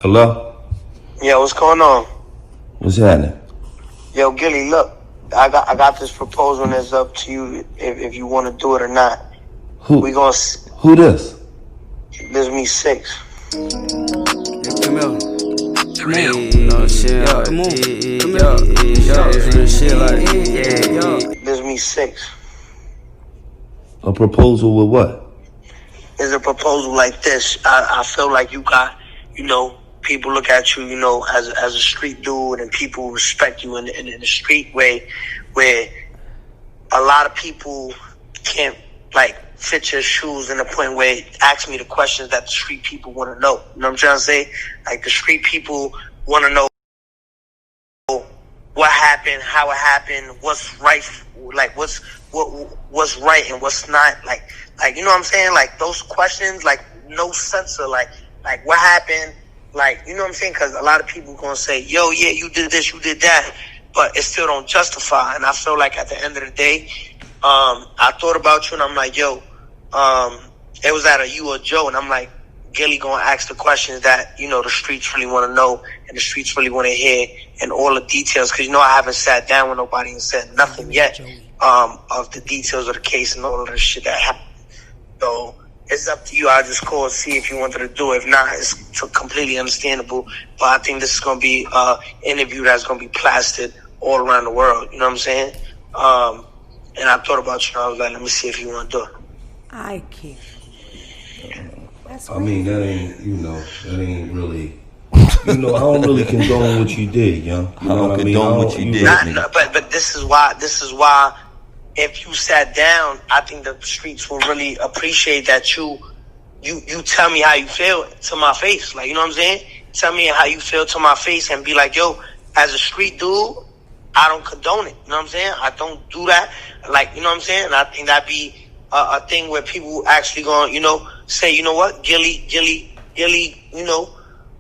Hello? Yo, what's going on? What's happening? Yo, Gillie, look, I got this proposal and it's up to you if you want to do it or not. Who? We gonna. Who this? This me 6. Come here. No shit, come on. It's real shit like, This me 6. A proposal with what? It's a proposal like this. I feel like you got, people look at you, as a street dude, and people respect you in the street way, where a lot of people can't fit your shoes in the point where it asks me the questions that the street people want to know. You know what I'm trying to say? Like, the street people want to know what happened, how it happened, what's right, like what's right and what's not, like you know what I'm saying? Like, those questions, like, no censor, like what happened, like, you know what I'm saying? Because a lot of people gonna say, yo, yeah, you did this, you did that, but it still don't justify. And I feel like at the end of the day, I thought about you and I'm like, yo, it was either you or Joe, and I'm like, Gillie gonna ask the questions that, the streets really want to know and the streets really want to hear, and all the details, because, I haven't sat down with nobody and said nothing yet of the details of the case and all of the shit that happened. So it's up to you. I'll just call and see if you wanted to do it. If not, it's completely understandable. But I think this is going to be an interview that's going to be plastered all around the world. You know what I'm saying? And I thought about you. And I was like, let me see if you want to do it. I can't. I mean, that ain't really, I don't really condone what you did, young. I don't condone what you did. But this is why, if you sat down, I think the streets will really appreciate that you tell me how you feel to my face. Like, you know what I'm saying? Tell me how you feel to my face and be like, yo, as a street dude, I don't condone it. You know what I'm saying? I don't do that. Like, you know what I'm saying? And I think that'd be a thing where people actually gonna, say, you know what, Gillie,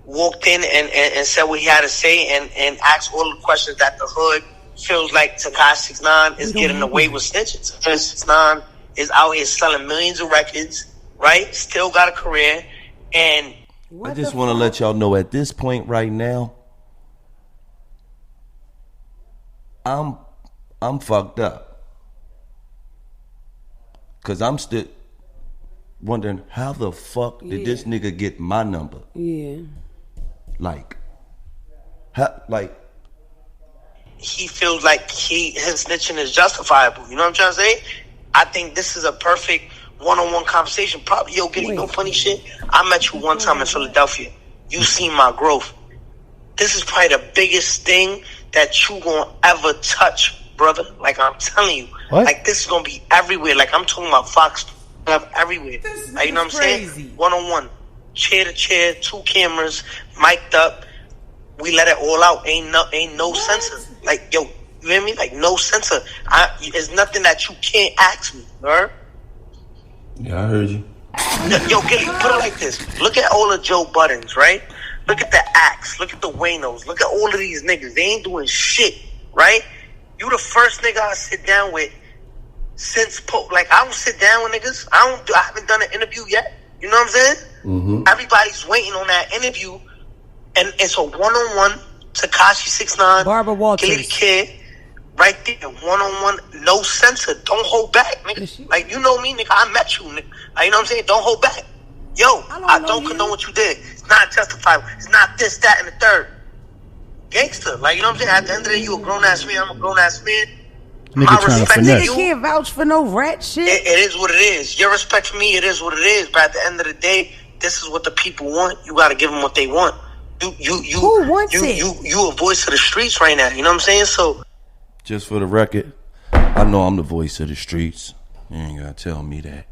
walked in and said what he had to say and asked all the questions that the hood feels like Tekashi 6IX9 is getting away with snitching. Tekashi 6IX9 is out here selling millions of records, right? Still got a career, and I just want to let y'all know at this point right now, I'm fucked up, cause I'm still wondering how the fuck did this nigga get my number? Yeah. He feels like his snitching is justifiable. You know what I'm trying to say? I think this is a perfect one-on-one conversation. Probably, yo, Gillie, no funny shit. I met you one time in Philadelphia. You seen my growth. This is probably the biggest thing that you gonna ever touch, brother. Like, I'm telling you. What? Like, this is gonna be everywhere. Like, I'm talking about Fox everywhere. Like, you know what I'm saying? One-on-one. Chair to chair, 2 cameras, mic'd up. We let it all out. Ain't no censor. Like, yo, you hear me? Like, no censor. It's nothing that you can't ask me, right? Yeah, I heard you. Yo, Gillie, put it like this. Look at all the Joe Buttons, right? Look at the Axe. Look at the Waynos. Look at all of these niggas. They ain't doing shit, right? You the first nigga I sit down with since I don't sit down with niggas. I haven't done an interview yet. You know what I'm saying? Mm-hmm. Everybody's waiting on that interview, and it's a one-on-one. Tekashi 6IX9, Barbara Walters, Gillie Da Kid, right there, one-on-one, no censor. Don't hold back, nigga. Like, you know me, nigga. I met you, nigga. Like, you know what I'm saying? Don't hold back. Yo, I don't condone what you did. It's not justifiable. It's not this, that, and the third. Gangster. Like, you know what I'm saying? At the end of the day, you a grown-ass man. I'm a grown-ass man. Nigga trying to finesse. You can't vouch for no rat shit. It is what it is. Your respect for me, it is what it is. But at the end of the day, this is what the people want. You got to give them what they want. Who wants it? You a voice of the streets right now. You know what I'm saying? So, just for the record, I know I'm the voice of the streets. You ain't gotta tell me that.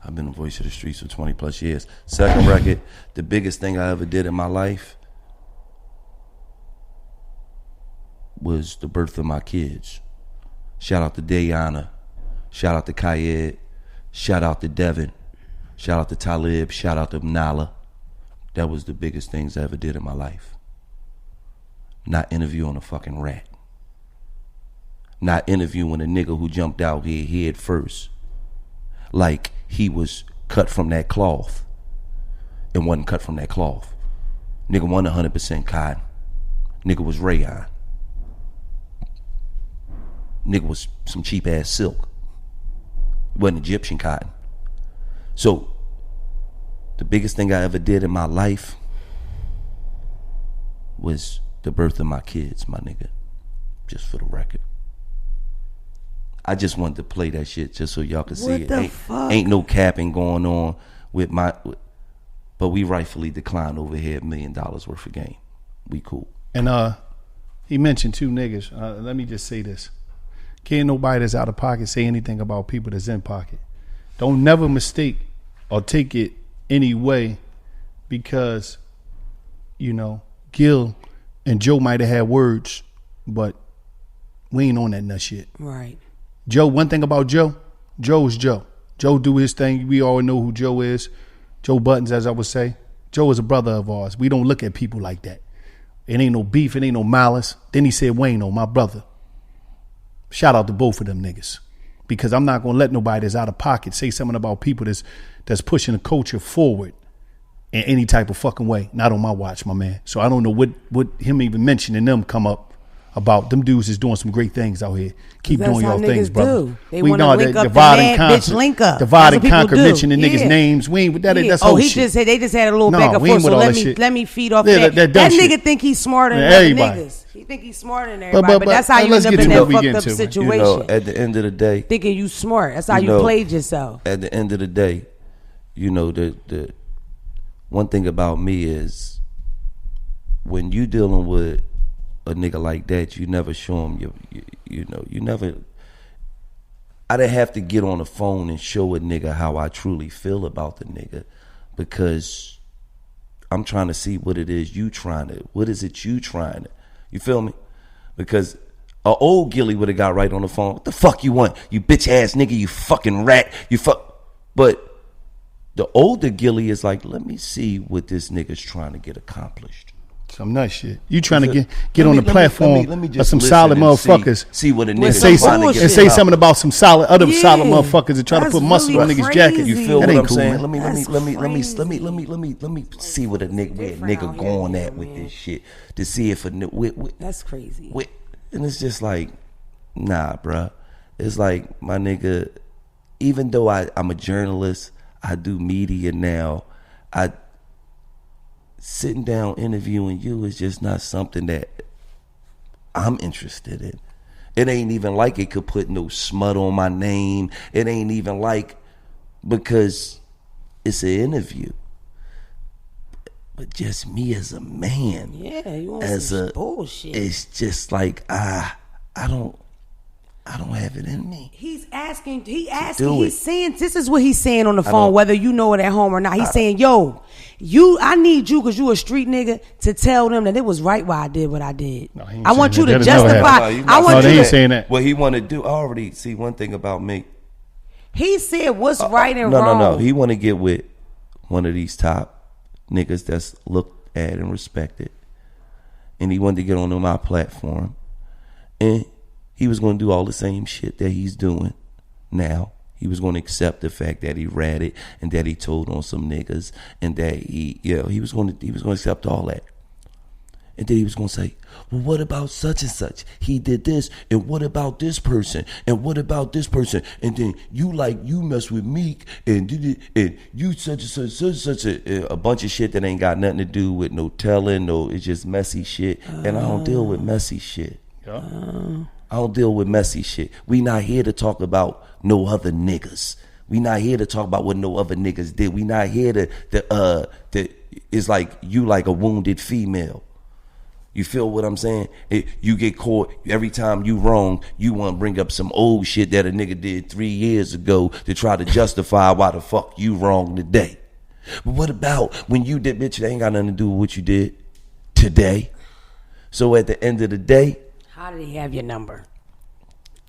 I've been the voice of the streets for 20 plus years. Second record, the biggest thing I ever did in my life was the birth of my kids. Shout out to Dayana. Shout out to Kayed. Shout out to Devin. Shout out to Talib. Shout out to Nala. That was the biggest things I ever did in my life. Not interviewing a fucking rat. Not interviewing a nigga who jumped out here head first. Like he was cut from that cloth. It wasn't cut from that cloth. Nigga wasn't 100% cotton. Nigga was rayon. Nigga was some cheap ass silk. It wasn't Egyptian cotton. So the biggest thing I ever did in my life was the birth of my kids, my nigga. Just for the record. I just wanted to play that shit just so y'all could see What it. the fuck? Ain't no capping going on with but we rightfully declined over here $1 million worth of game. We cool. And he mentioned 2 niggas. Let me just say this. Can't nobody that's out of pocket say anything about people that's in pocket. Don't never mistake or take it any way because, you know, Gil and Joe might have had words, but we ain't on that nut shit. Right. Joe, one thing about Joe is Joe. Joe do his thing. We all know who Joe is. Joe Buttons, as I would say. Joe is a brother of ours. We don't look at people like that. It ain't no beef. It ain't no malice. Then he said, Wayno, my brother. Shout out to both of them niggas. Because I'm not going to let nobody that's out of pocket say something about people that's pushing the culture forward in any type of fucking way. Not on my watch, my man. So I don't know what him even mentioning them come up about. Them dudes is doing some great things out here. Keep That's doing how your things, niggas brother. do. They wanna link up the mad bitch link up. Divide That's and what conquer, people do. mentioning niggas' names. We ain't with that. Yeah. That's whole he shit. just said they just had a little No, back and we ain't forth. with So all that shit. let me feed off Yeah, that. dumb That shit. nigga think he's smarter than Everybody. other niggas. He think he's smarter than everybody. But that's how you let's end up get in to that what we fucked getting up to, man. situation. You know, at the end of the day, Thinking you smart. That's how you played yourself. At the end of the day, you know, the one thing about me is when you dealing with a nigga like that, you never show him you know, you never. I didn't have to get on the phone and show a nigga how I truly feel about the nigga, because I'm trying to see what it is you trying to. What is it you trying to? You feel me? Because a old Gillie would have got right on the phone. What the fuck you want? You bitch ass nigga. You fucking rat. You fuck. But the older Gillie is like, let me see what this nigga's trying to get accomplished. Some nut shit. You trying to get on the let me platform just of some listen solid and motherfuckers. See what a With nigga some trying to bullshit. get. And say something about some solid solid Yeah. motherfuckers and try to That's put muscle on really niggas' jacket. You feel That what ain't I'm cool, saying? man. Let me That's see what a nigga, where a different nigga out going here, at with man. this shit, to see if That's crazy. and it's just like, nah, bruh. It's like, my nigga, even though I'm a journalist, I do media now, sitting down interviewing you is just not something that I'm interested in. It ain't even like it could put no smut on my name. It ain't even like, because it's an interview. But just me as a man, Yeah, you want as some a bullshit. it's just like I don't have it in me. He's asking, do he's it. saying, this is what he's saying on the phone, don't- whether you know it at home or not. He's saying, yo, I need you, because you a street nigga, to tell them that it was right why I did what I did. No, he ain't I want saying you that. to That never justify. happened. I want No, they you ain't to. saying that. What he want to do, I already see one thing about me. He said what's right and No, wrong. no. He want to get with one of these top niggas that's looked at and respected, and he wanted to get on my platform, and he was going to do all the same shit that he's doing now. He was going to accept the fact that he ratted and that he told on some niggas, and that he was going to accept all that. And then he was going to say, well, what about such and such? He did this, and what about this person? And what about this person? And then you mess with Meek, and did it, and you such and such a bunch of shit that ain't got nothing to do with no telling, it's just messy shit. And I don't deal with messy shit. I don't deal with messy shit. We not here to talk about no other niggas. We not here to talk about what no other niggas did. We not here to it's like you like a wounded female. You feel what I'm saying? You get caught every time you wrong. You want to bring up some old shit that a nigga did 3 years ago to try to justify why the fuck you wrong today. But what about when you did, bitch? That ain't got nothing to do with what you did today. So at the end of the day, How did he have your number?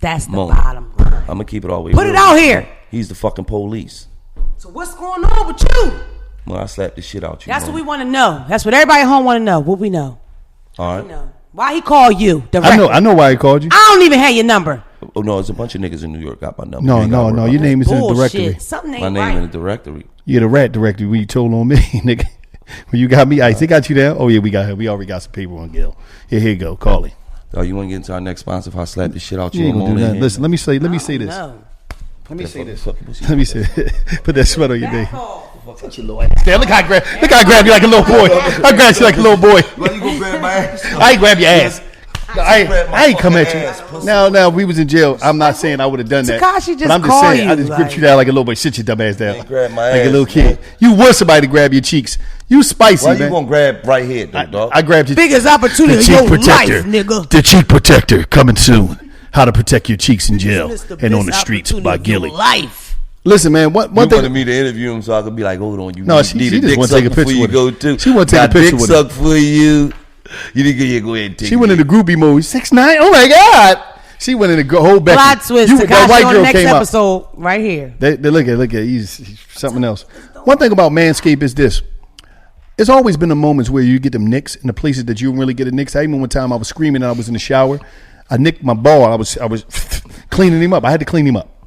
That's the Moment. bottom. I'm gonna keep it all the way Put real. it out here. He's the fucking police. So what's going on with you? Well, I slapped the shit out you. That's man. what we want to know. That's what everybody at home want to know. What we know. All We right. know. Why he called you? I know why he called you. I don't even have your number. Oh no, there's a bunch of niggas in New York got my number. No, You ain't gotta no, no. worry Your about name is in the Bullshit. directory. Something that. ain't My name right. in the directory. You're the rat directory when you told on me, nigga. Well, you got me ice. They got you there? Oh, yeah, we got her. We already got some paper on Gil. Here you go. Call him. Oh, you want to get into our next sponsor if I slap this shit out You you? ain't gonna do that. Listen, let me say this. No. Let me say this. Let me say put that sweat on your day. Damn, look how I grab you like a little boy. I grabbed you like a little boy. Why you gonna grab my ass? I ain't grab your ass. I ain't come at you. Now, we was in jail. I'm not saying I would have done that. Tekashi just but I'm just call saying, you, I just gripped like- you down like a little boy. Sit your dumb ass down. ain't grab my like ass, a little kid. man. You want somebody to grab your cheeks. You spicy, Why man. you gonna grab right here, though, dog? I grabbed your Biggest opportunity of your life, nigga. The cheek protector coming soon. How to protect your cheeks in jail This is the and on the best streets opportunity by of your Gillie. life. Listen, man. One you wanted thing. me to interview him so I could be like, hold on, you No, need she a just dick wanna take a suck picture before you with go him. to. She wanna take a Got picture dick with him. suck for you. You didn't go ahead and take She went it. in the groupie mode. 6ix9ine. Oh my God. She went in the whole Becky. Plot twist. That Tekashi white on girl next came up. episode right here. They look at. He's something else. One thing about Manscaped is this. It's always been the moments where you get them nicks in the places that you don't really get a nicks. I even one time I was screaming and I was in the shower. I nicked my ball. I was cleaning him up. I had to clean him up.